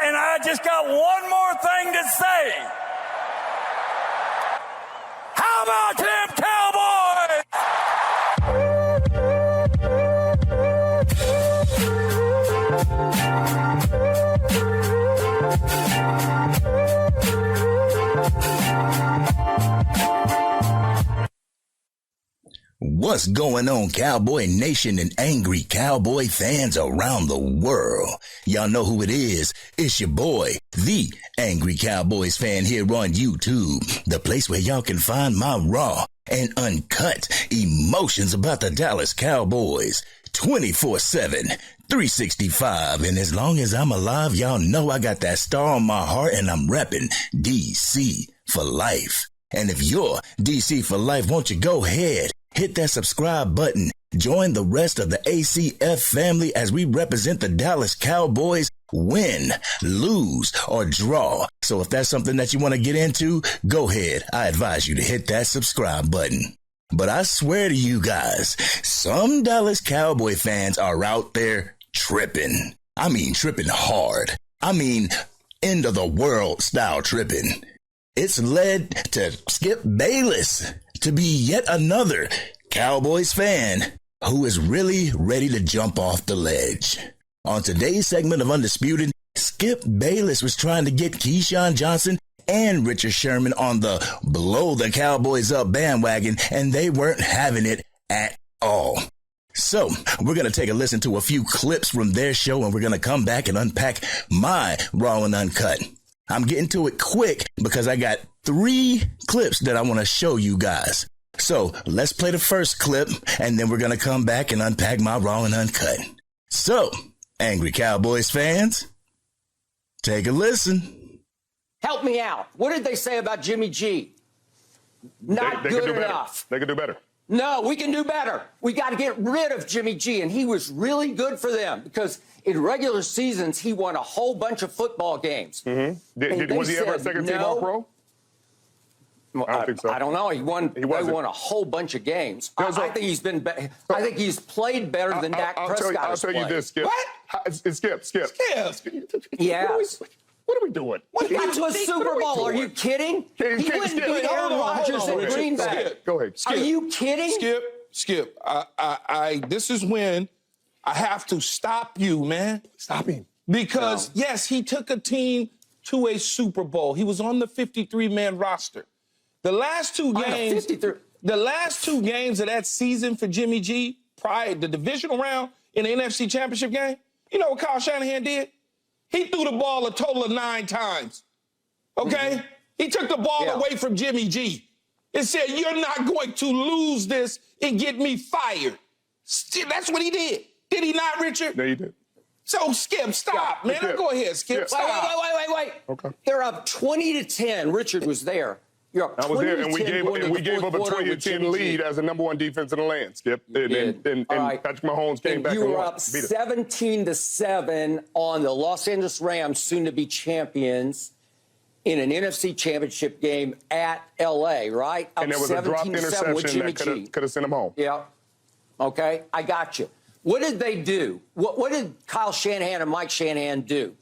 and I just got one more thing to say. How about them Cowboys? What's going on, Cowboy Nation and Angry Cowboy fans around the world? Y'all know who it is. It's your boy, the Angry Cowboys Fan here on YouTube, the place where y'all can find my raw and uncut emotions about the Dallas Cowboys 24/7, 365. And as long as I'm alive, y'all know I got that star on my heart and I'm repping DC for life. And if you're DC for life, won't you go ahead, hit that subscribe button, join the rest of the ACF family as we represent the Dallas Cowboys, win, lose, or draw. So if that's something that you want to get into, go ahead. I advise you to hit that subscribe button. But I swear to you guys, some Dallas Cowboy fans are out there tripping. I mean, tripping hard. I mean, end of the world style tripping. It's led to Skip Bayless to be yet another Cowboys fan who is really ready to jump off the ledge. On today's segment of Undisputed, Skip Bayless was trying to get Keyshawn Johnson and Richard Sherman on the blow the Cowboys up bandwagon, and they weren't having it at all. So we're going to take a listen to a few clips from their show, and we're going to come back and unpack my Raw and Uncut. I'm getting to it quick because I got 3 clips that I want to show you guys. So let's play the first clip, and then we're going to come back and unpack my Raw and Uncut. So, Angry Cowboys fans, take a listen. Help me out. What did they say about Jimmy G? Not they good enough. They could do better. No, we can do better. We got to get rid of Jimmy G, and he was really good for them because in regular seasons, he won a whole bunch of football games. Mm-hmm. Was he ever a second-team All-Pro? Well, I don't think so. I don't know. They won a whole bunch of games. I think he's been. I think he's played better than Dak Prescott. I'll tell you this, Skip. What? Skip. Yeah. What are we doing? He got to a Super Bowl. Are you kidding? He wouldn't beat Aaron Rodgers at Green Bay. Go ahead. Are you kidding? Skip. This is when I have to stop you, man. Stop him. Because, yes, he took a team to a Super Bowl. He was on the 53-man roster. The last two games of that season for Jimmy G, prior to the divisional round in the NFC Championship game, you know what Kyle Shanahan did? He threw the ball a total of 9 times. Okay? Mm-hmm. He took the ball away from Jimmy G and said, you're not going to lose this and get me fired. That's what he did. Did he not, Richard? No, he did. So, Skip, stop, man. Skip. Go ahead, Skip. Wait. Okay. They're up 20-10. Richard was there. You're up 20-10. I was there, and we gave up a 20-10 lead as the number 1 defense in the land, Skip. And Patrick Mahomes came back and won. You were up 17-7 on the Los Angeles Rams, soon-to-be champions, in an NFC Championship game at L.A., right? And there was a dropped interception that could have sent them home. Yeah. Okay, I got you. What did they do? What did Kyle Shanahan and Mike Shanahan do?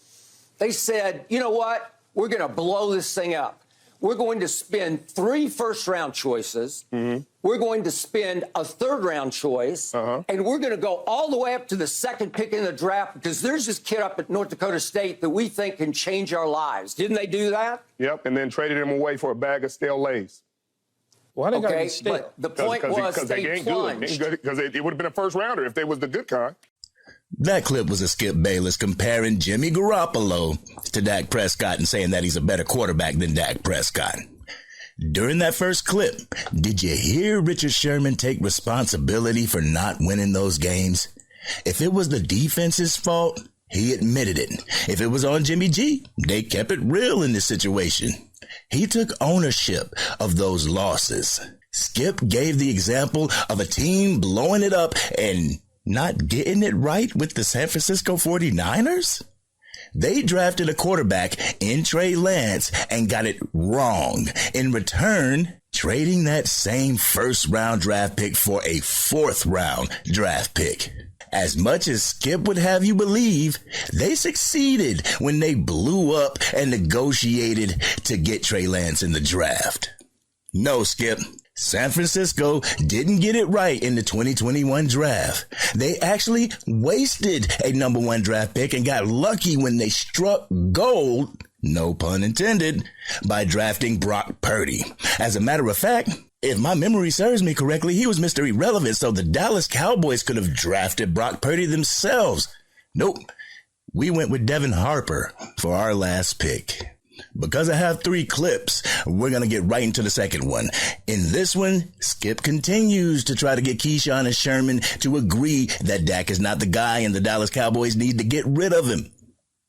They said, you know what? We're going to blow this thing up. We're going to spend 3 first-round choices. Mm-hmm. We're going to spend a third-round choice. And we're going to go all the way up to the 2nd pick in the draft because there's this kid up at North Dakota State that we think can change our lives. Didn't they do that? Yep, and then traded him away for a bag of stale Lay's. Why they got to be stale? But the point was they plunged. Because it would have been a first-rounder if they was the good kind. That clip was a Skip Bayless comparing Jimmy Garoppolo to Dak Prescott and saying that he's a better quarterback than Dak Prescott. During that first clip, did you hear Richard Sherman take responsibility for not winning those games? If it was the defense's fault, he admitted it. If it was on Jimmy G, they kept it real in this situation. He took ownership of those losses. Skip gave the example of a team blowing it up and not getting it right with the San Francisco 49ers? They drafted a quarterback in Trey Lance and got it wrong. In return, trading that same first-round draft pick for a 4th-round draft pick. As much as Skip would have you believe, they succeeded when they blew up and negotiated to get Trey Lance in the draft. No, Skip. San Francisco didn't get it right in the 2021 draft. They actually wasted a number 1 draft pick and got lucky when they struck gold, no pun intended, by drafting Brock Purdy. As a matter of fact, if my memory serves me correctly, he was Mr. Irrelevant, so the Dallas Cowboys could have drafted Brock Purdy themselves. Nope. We went with Devin Harper for our last pick. Because I have 3 clips, we're going to get right into the second one. In this one, Skip continues to try to get Keyshawn and Sherman to agree that Dak is not the guy and the Dallas Cowboys need to get rid of him.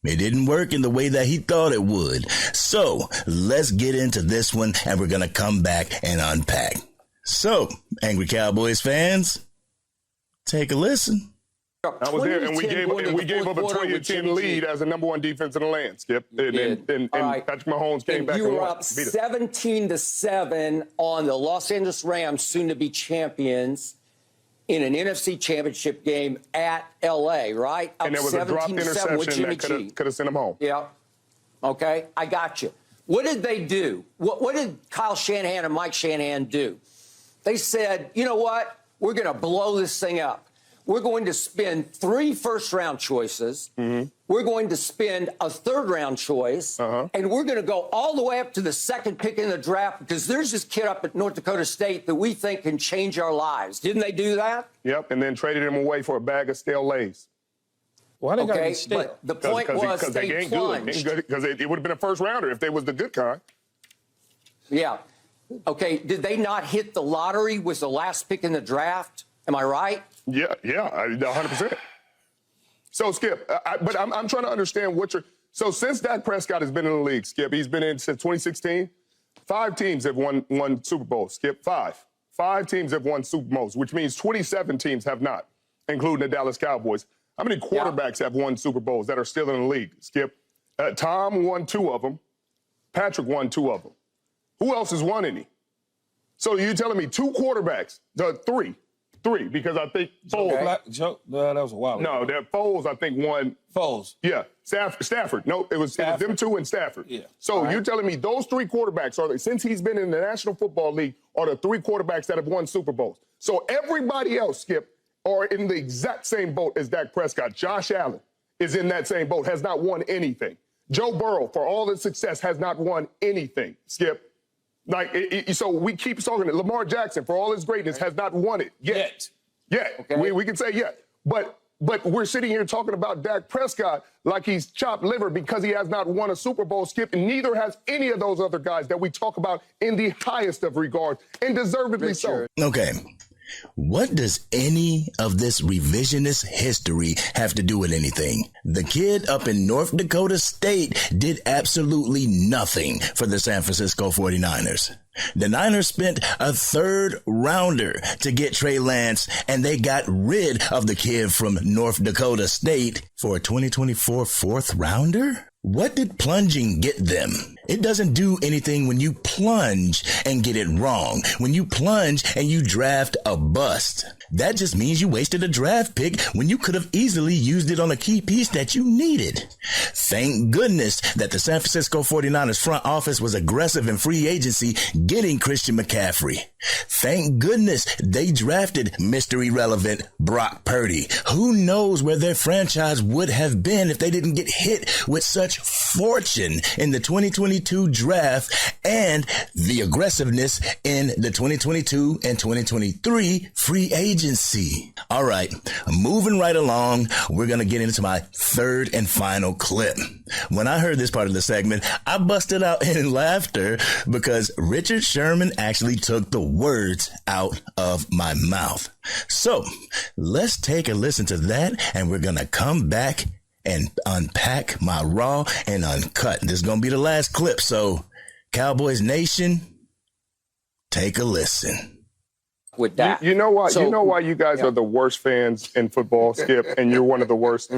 It didn't work in the way that he thought it would. So let's get into this one and we're going to come back and unpack. So, Angry Cowboys fans, take a listen. I was there, and we gave up a 20-10 lead as the number 1 defense in the land, Skip. And Patrick Mahomes came back and won. You were up 17-7 on the Los Angeles Rams, soon to be champions, in an NFC Championship game at L.A., right? Up and there was a dropped interception that could have sent them home. Yeah. Okay, I got you. What did they do? What did Kyle Shanahan and Mike Shanahan do? They said, you know what? We're going to blow this thing up. We're going to spend 3 first-round choices. Mm-hmm. We're going to spend a third-round choice. And we're going to go all the way up to the 2nd pick in the draft because there's this kid up at North Dakota State that we think can change our lives. Didn't they do that? Yep, and then traded him away for a bag of stale Lays. Why they got to be stale? But the point was they plunged. Because it would have been a first-rounder if they was the good kind. Yeah. Okay, did they not hit the lottery with the last pick in the draft? Am I right? Yeah, 100%. So, Skip, but I'm trying to understand what you're – so since Dak Prescott has been in the league, Skip, he's been in since 2016, 5 teams have won Super Bowls, Skip, 5. 5 teams have won Super Bowls, which means 27 teams have not, including the Dallas Cowboys. How many quarterbacks have won Super Bowls that are still in the league, Skip? Tom won 2 of them. Patrick won 2 of them. Who else has won any? So you're telling me 2 quarterbacks, 3, because I think Foles. That was a while ago. No, that Foles, I think, won. Foles. Yeah, Stafford. No, it was them 2 and Stafford. Yeah. So you're telling me those 3 quarterbacks since he's been in the National Football League, are the 3 quarterbacks that have won Super Bowls. So everybody else, Skip, are in the exact same boat as Dak Prescott. Josh Allen is in that same boat, has not won anything. Joe Burrow, for all his success, has not won anything, Skip. So we keep talking. Lamar Jackson, for all his greatness, has not won it yet. Okay. We can say yet. But we're sitting here talking about Dak Prescott like he's chopped liver because he has not won a Super Bowl, Skip, and neither has any of those other guys that we talk about in the highest of regards, and deservedly so. Okay. What does any of this revisionist history have to do with anything? The kid up in North Dakota State did absolutely nothing for the San Francisco 49ers. The Niners spent a 3rd rounder to get Trey Lance, and they got rid of the kid from North Dakota State for a 2024 4th rounder? What did plunging get them? It doesn't do anything when you plunge and get it wrong. When you plunge and you draft a bust. That just means you wasted a draft pick when you could have easily used it on a key piece that you needed. Thank goodness that the San Francisco 49ers front office was aggressive in free agency getting Christian McCaffrey. Thank goodness they drafted Mr. Irrelevant Brock Purdy. Who knows where their franchise would have been if they didn't get hit with such fortune in the 2022 draft and the aggressiveness in the 2022 and 2023 free agency. All right, moving right along, we're going to get into my 3rd and final clip. When I heard this part of the segment, I busted out in laughter because Richard Sherman actually took the words out of my mouth. So let's take a listen to that, and we're going to come back and unpack my raw and uncut. This is going to be the last clip, so Cowboys Nation, take a listen. With that. You know why? You know why you guys are the worst fans in football, Skip, and you're one of the worst?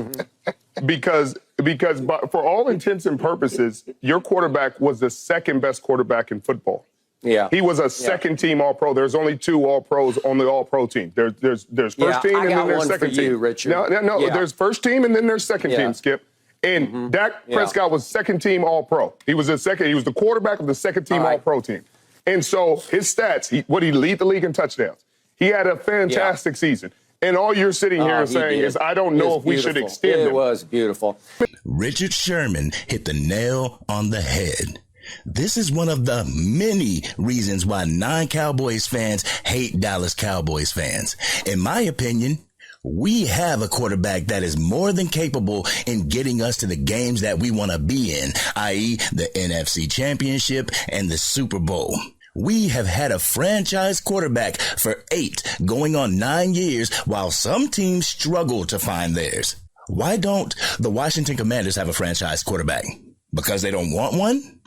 Because for all intents and purposes, your quarterback was the 2nd best quarterback in football. Yeah. He was a second-team All-Pro. There's only 2 All-Pros on the All-Pro team. There's first team and then there's second team. You, Richard. No. Yeah. There's first team and then there's second team, Skip. And Dak Prescott was second-team All-Pro. He was the quarterback of the second-team All-Pro team. And so his stats, he lead the league in touchdowns. He had a fantastic season. And all you're sitting here saying is, I don't know if we should extend him. It was beautiful. Richard Sherman hit the nail on the head. This is one of the many reasons why non-Cowboys fans hate Dallas Cowboys fans. In my opinion, we have a quarterback that is more than capable in getting us to the games that we want to be in, i.e. the NFC Championship and the Super Bowl. We have had a franchise quarterback for 8 going on 9 years while some teams struggle to find theirs. Why don't the Washington Commanders have a franchise quarterback? Because they don't want one?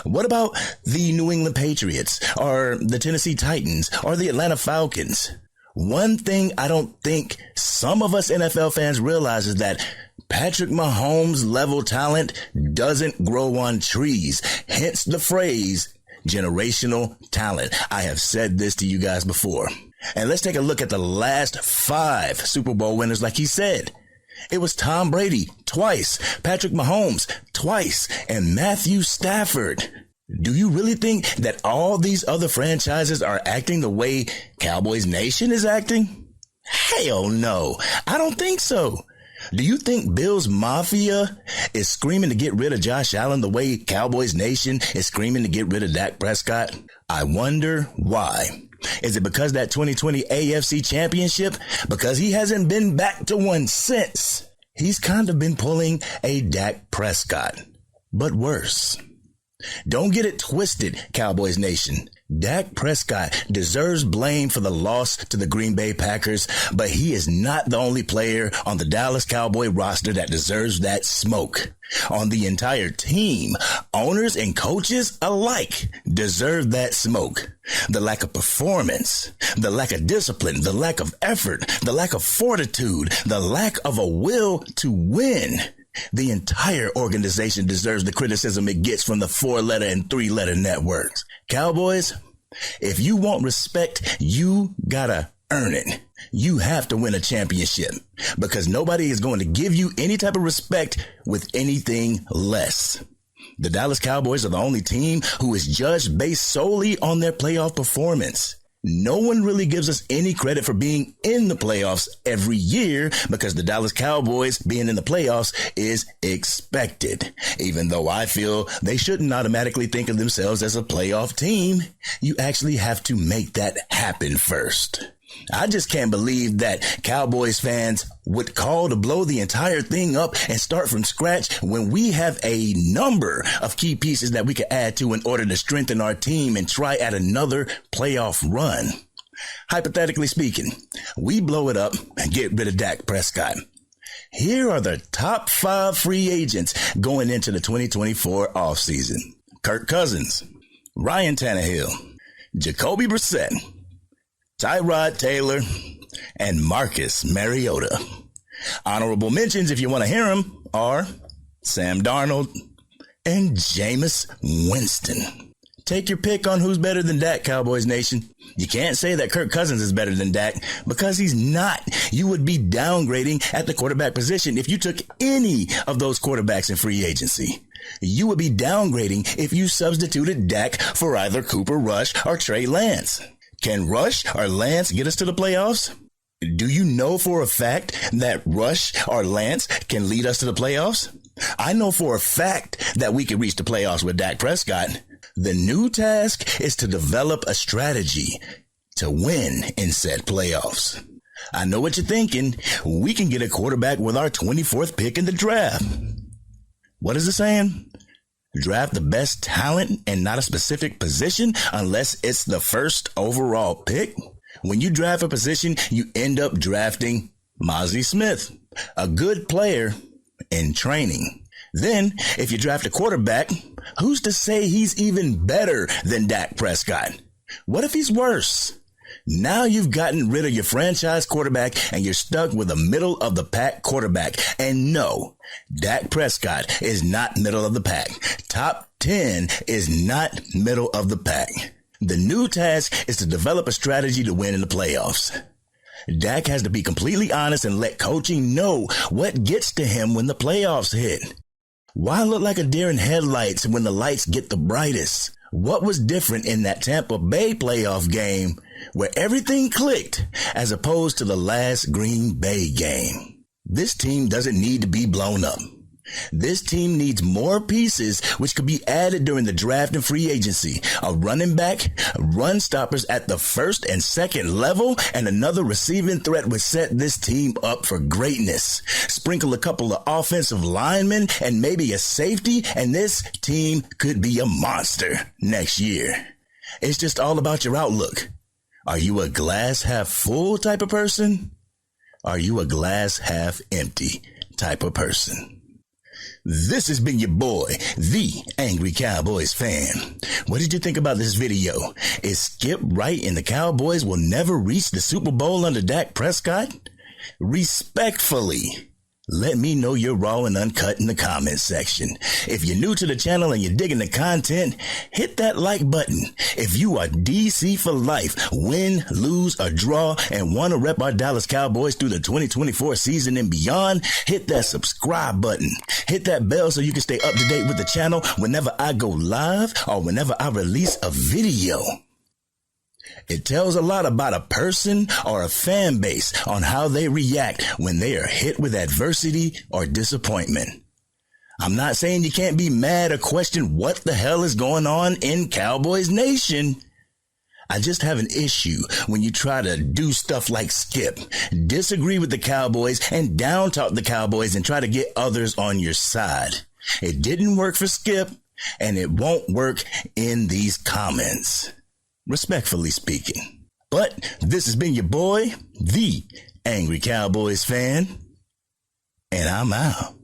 What about the New England Patriots or the Tennessee Titans or the Atlanta Falcons? One thing I don't think some of us NFL fans realize is that Patrick Mahomes level talent doesn't grow on trees. Hence the phrase generational talent. I have said this to you guys before. And let's take a look at the last 5 Super Bowl winners like he said. It was Tom Brady twice, Patrick Mahomes twice, and Matthew Stafford. Do you really think that all these other franchises are acting the way Cowboys Nation is acting? Hell no. I don't think so. Do you think Bills Mafia is screaming to get rid of Josh Allen the way Cowboys Nation is screaming to get rid of Dak Prescott? I wonder why. Is it because that 2020 AFC Championship? Because he hasn't been back to one since. He's kind of been pulling a Dak Prescott, but worse. Don't get it twisted, Cowboys Nation. Dak Prescott deserves blame for the loss to the Green Bay Packers, but he is not the only player on the Dallas Cowboy roster that deserves that smoke. On the entire team, owners and coaches alike deserve that smoke. The lack of performance, the lack of discipline, the lack of effort, the lack of fortitude, the lack of a will to win. The entire organization deserves the criticism it gets from the 4-letter and 3-letter networks. Cowboys, if you want respect, you gotta earn it. You have to win a championship because nobody is going to give you any type of respect with anything less. The Dallas Cowboys are the only team who is judged based solely on their playoff performance. No one really gives us any credit for being in the playoffs every year because the Dallas Cowboys being in the playoffs is expected. Even though I feel they shouldn't automatically think of themselves as a playoff team, you actually have to make that happen first. I just can't believe that Cowboys fans would call to blow the entire thing up and start from scratch when we have a number of key pieces that we could add to in order to strengthen our team and try at another playoff run. Hypothetically speaking, we blow it up and get rid of Dak Prescott. Here are the top 5 free agents going into the 2024 offseason. Kirk Cousins, Ryan Tannehill, Jacoby Brissett, Tyrod Taylor, and Marcus Mariota. Honorable mentions, if you want to hear them, are Sam Darnold and Jameis Winston. Take your pick on who's better than Dak, Cowboys Nation. You can't say that Kirk Cousins is better than Dak because he's not. You would be downgrading at the quarterback position if you took any of those quarterbacks in free agency. You would be downgrading if you substituted Dak for either Cooper Rush or Trey Lance. Can Rush or Lance get us to the playoffs? Do you know for a fact that Rush or Lance can lead us to the playoffs? I know for a fact that we can reach the playoffs with Dak Prescott. The new task is to develop a strategy to win in said playoffs. I know what you're thinking. We can get a quarterback with our 24th pick in the draft. What is it saying? Draft the best talent and not a specific position unless it's the first overall pick. When you draft a position, you end up drafting Mozzie Smith, a good player in training. Then, if you draft a quarterback, who's to say he's even better than Dak Prescott? What if he's worse? Now you've gotten rid of your franchise quarterback and you're stuck with a middle-of-the-pack quarterback. And no, Dak Prescott is not middle of the pack. Top 10 is not middle of the pack. The new task is to develop a strategy to win in the playoffs. Dak has to be completely honest and let coaching know what gets to him when the playoffs hit. Why look like a deer in headlights when the lights get the brightest? What was different in that Tampa Bay playoff game where everything clicked as opposed to the last Green Bay game? This team doesn't need to be blown up. This team needs more pieces which could be added during the draft and free agency. A running back, run stoppers at the first and second level, and another receiving threat would set this team up for greatness. Sprinkle a couple of offensive linemen and maybe a safety, and this team could be a monster next year. It's just all about your outlook. Are you a glass half full type of person? Are you a glass half empty type of person? This has been your boy, the Angry Cowboys Fan. What did you think about this video? Is Skip right and the Cowboys will never reach the Super Bowl under Dak Prescott? Respectfully, let me know you're raw and uncut in the comments section. If you're new to the channel and you're digging the content, hit that like button. If you are DC for life, win, lose, or draw, and want to rep our Dallas Cowboys through the 2024 season and beyond, hit that subscribe button. Hit that bell so you can stay up to date with the channel whenever I go live or whenever I release a video. It tells a lot about a person or a fan base on how they react when they are hit with adversity or disappointment. I'm not saying you can't be mad or question what the hell is going on in Cowboys Nation. I just have an issue when you try to do stuff like Skip, disagree with the Cowboys and down talk the Cowboys and try to get others on your side. It didn't work for Skip and it won't work in these comments. Respectfully speaking. But this has been your boy, the Angry Cowboys Fan, and I'm out.